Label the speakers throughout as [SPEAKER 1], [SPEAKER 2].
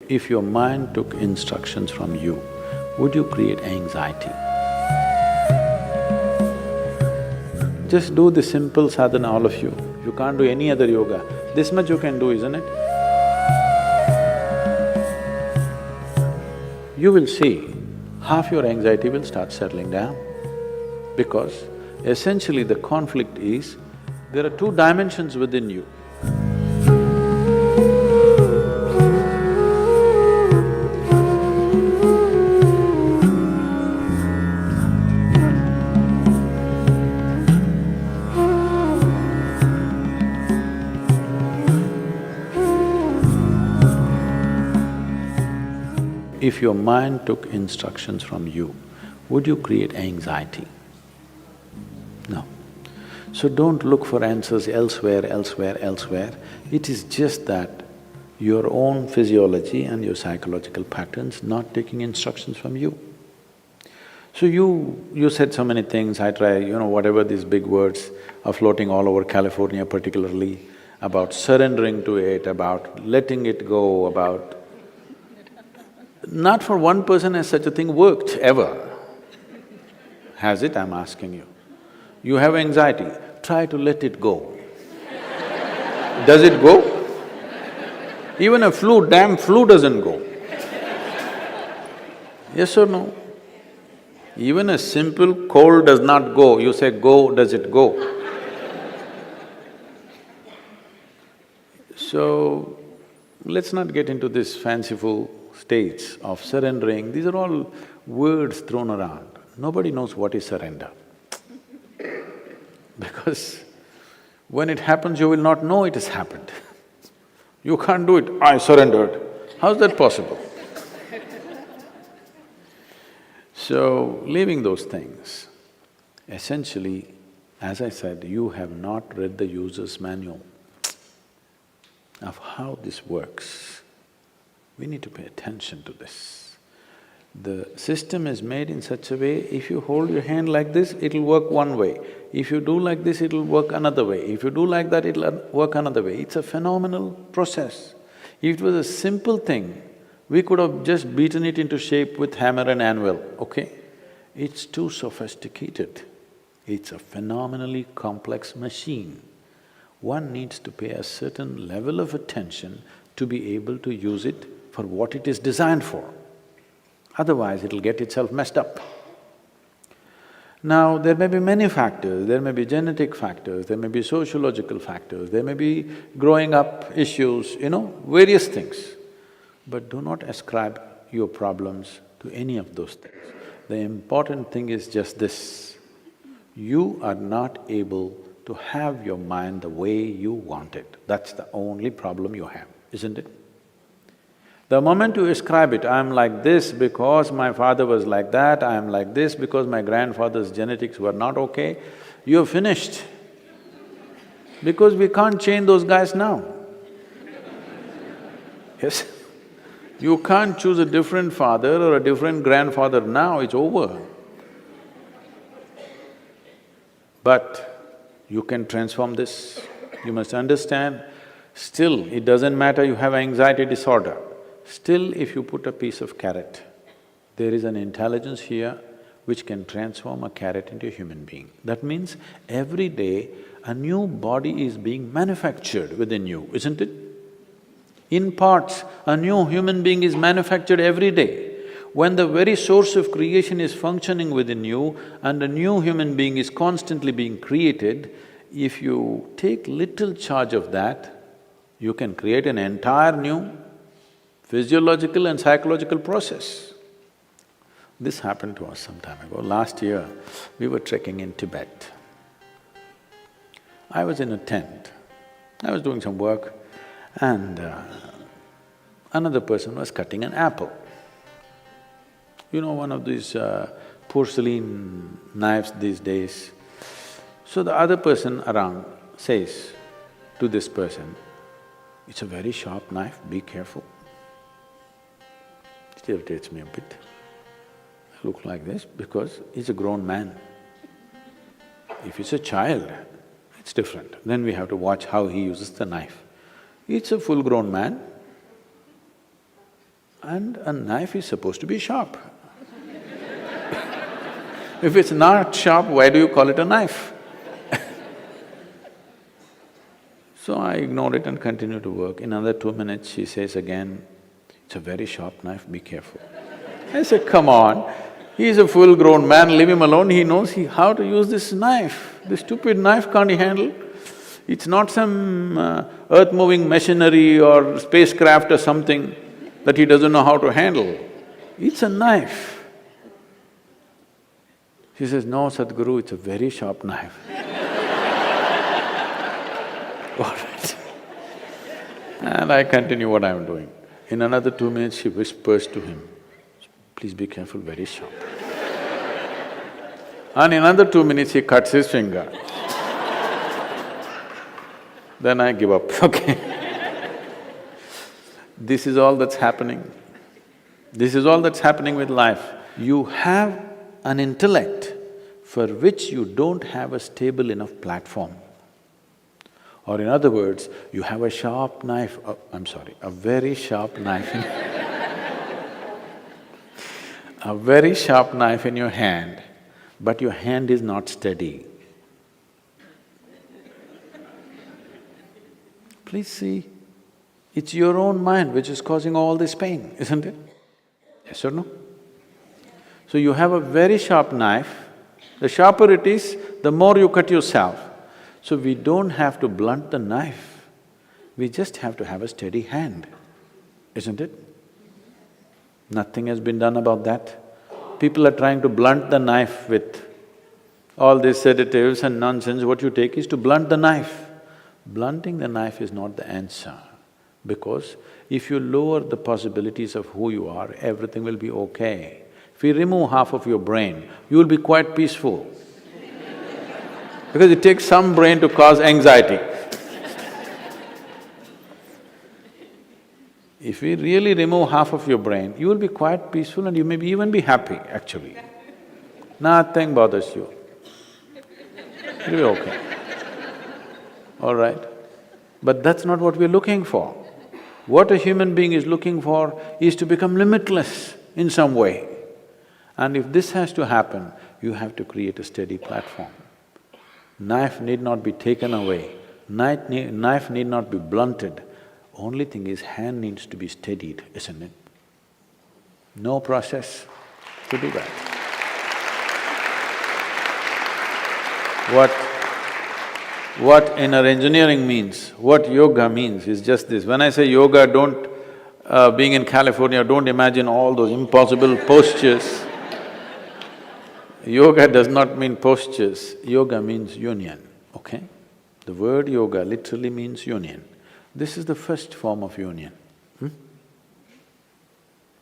[SPEAKER 1] If your mind took instructions from you, would you create anxiety? Just do the simple sadhana, all of you. You can't do any other yoga. This much you can do, isn't it? You will see half your anxiety will start settling down because essentially the conflict is, there are two dimensions within you. If your mind took instructions from you, would you create anxiety? No. So don't look for answers elsewhere, elsewhere. It is just that your own physiology and your psychological patterns not taking instructions from you. So you said so many things, I try, whatever these big words are floating all over California particularly, about surrendering to it, about letting it go, about… Not for one person has such a thing worked, ever. Has it, I'm asking you? You have anxiety, try to let it go. Does it go? Even a damn flu doesn't go. Yes or no? Even a simple cold does not go, you say go, does it go? So, let's not get into this fanciful states of surrendering, these are all words thrown around. Nobody knows what is surrender. Because when it happens, you will not know it has happened. You can't do it, I surrendered. How's that possible? So, leaving those things, essentially, as I said, you have not read the user's manual of how this works. We need to pay attention to this. The system is made in such a way, if you hold your hand like this, it'll work one way. If you do like this, it'll work another way. If you do like that, it'll work another way. It's a phenomenal process. If it was a simple thing, we could have just beaten it into shape with hammer and anvil, okay? It's too sophisticated. It's a phenomenally complex machine. One needs to pay a certain level of attention to be able to use it for what it is designed for. Otherwise, it'll get itself messed up. Now, there may be many factors, there may be genetic factors, there may be sociological factors, there may be growing up issues, various things. But do not ascribe your problems to any of those things. The important thing is just this, you are not able to have your mind the way you want it. That's the only problem you have, isn't it? The moment you ascribe it, I'm like this because my father was like that, I'm like this because my grandfather's genetics were not okay, you're finished. Because we can't change those guys now. Yes? You can't choose a different father or a different grandfather now, it's over. But you can transform this. You must understand, still it doesn't matter you have anxiety disorder. Still, if you put a piece of carrot, there is an intelligence here which can transform a carrot into a human being. That means every day a new body is being manufactured within you, isn't it? In parts, a new human being is manufactured every day. When the very source of creation is functioning within you and a new human being is constantly being created, if you take little charge of that, you can create an entire new physiological and psychological process. This happened to us some time ago. Last year, we were trekking in Tibet. I was in a tent, I was doing some work and another person was cutting an apple. One of these porcelain knives these days. So the other person around says to this person, "It's a very sharp knife, be careful." It irritates me a bit. I look like this because he's a grown man. If it's a child, it's different. Then we have to watch how he uses the knife. It's a full-grown man. And a knife is supposed to be sharp. If it's not sharp, why do you call it a knife? So I ignored it and continued to work. In another 2 minutes, she says again, "It's a very sharp knife, be careful." I said, "Come on, he's a full-grown man, leave him alone, he knows how to use this knife. This stupid knife can't he handle? It's not some earth-moving machinery or spacecraft or something that he doesn't know how to handle. It's a knife." She says, "No, Sadhguru, it's a very sharp knife." All right. And I continue what I'm doing. In another 2 minutes, she whispers to him, "Please be careful, very sharp." And in another 2 minutes, he cuts his finger. Then I give up, okay. This is all that's happening. This is all that's happening with life. You have an intellect for which you don't have a stable enough platform. Or in other words, you have a sharp knife, a very sharp knife a very sharp knife in your hand, but your hand is not steady. Please see, it's your own mind which is causing all this pain, isn't it? Yes or no? So you have a very sharp knife, the sharper it is, the more you cut yourself. So we don't have to blunt the knife, we just have to have a steady hand, isn't it? Nothing has been done about that. People are trying to blunt the knife with all these sedatives and nonsense. What you take is to blunt the knife. Blunting the knife is not the answer, because if you lower the possibilities of who you are, everything will be okay. If you remove half of your brain, you will be quite peaceful. Because it takes some brain to cause anxiety. If we really remove half of your brain, you will be quite peaceful and you may even be happy, actually. Nothing bothers you. It'll be okay. All right? But that's not what we're looking for. What a human being is looking for is to become limitless in some way. And if this has to happen, you have to create a steady platform. Knife need not be taken away, knife need not be blunted. Only thing is, hand needs to be steadied, isn't it? No process to do that. What inner engineering means, what yoga means is just this. When I say yoga, being in California, don't imagine all those impossible postures. Yoga does not mean postures, yoga means union, okay? The word yoga literally means union. This is the first form of union.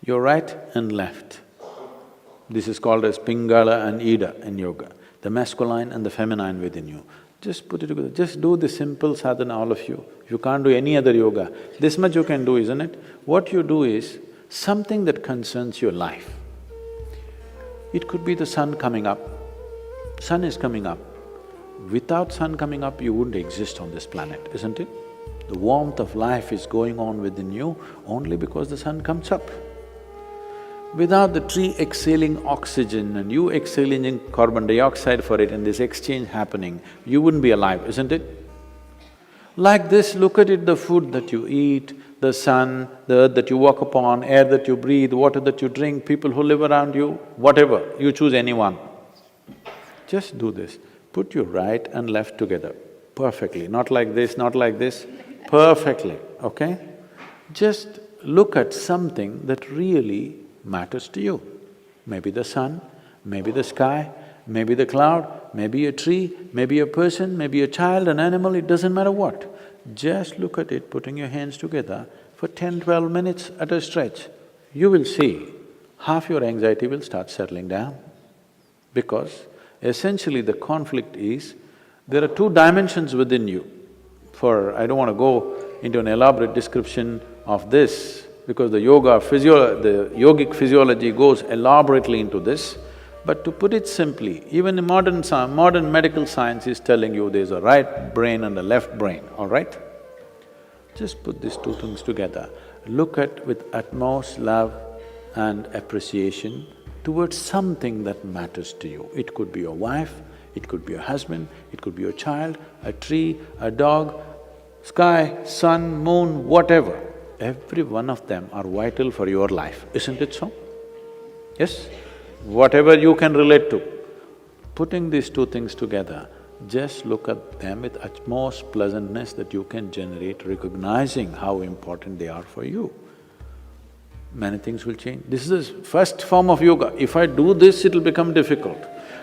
[SPEAKER 1] Your right and left. This is called as Pingala and Ida in yoga, the masculine and the feminine within you. Just put it together, just do the simple sadhana, all of you. If you can't do any other yoga, this much you can do, isn't it? What you do is something that concerns your life. It could be the sun coming up. Sun is coming up. Without sun coming up, you wouldn't exist on this planet, isn't it? The warmth of life is going on within you only because the sun comes up. Without the tree exhaling oxygen and you exhaling carbon dioxide for it and this exchange happening, you wouldn't be alive, isn't it? Like this, look at it, the food that you eat, the sun, the earth that you walk upon, air that you breathe, water that you drink, people who live around you, whatever, you choose anyone. Just do this, put your right and left together, perfectly, not like this, perfectly, okay? Just look at something that really matters to you. Maybe the sun, maybe the sky, maybe the cloud, maybe a tree, maybe a person, maybe a child, an animal, it doesn't matter what. Just look at it, putting your hands together for 10–12 minutes at a stretch. You will see half your anxiety will start settling down. Because essentially the conflict is, there are two dimensions within you. I don't want to go into an elaborate description of this, because the yogic physiology goes elaborately into this. But to put it simply, even the modern medical science is telling you there's a right brain and a left brain, all right? Just put these two things together. look at with utmost love and appreciation towards something that matters to you. It could be your wife, it could be your husband, it could be your child, a tree, a dog, sky, sun, moon, whatever. Every one of them are vital for your life, isn't it so? Yes? Whatever you can relate to. Putting these two things together, just look at them with utmost pleasantness that you can generate, recognizing how important they are for you. Many things will change. This is the first form of yoga. If I do this, it'll become difficult.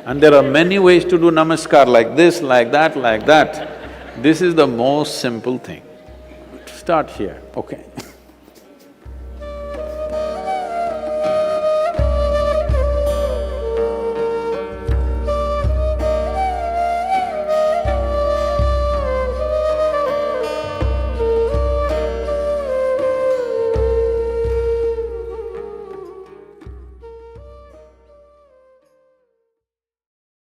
[SPEAKER 1] And there are many ways to do namaskar, like this, like that, like that. This is the most simple thing. Start here, okay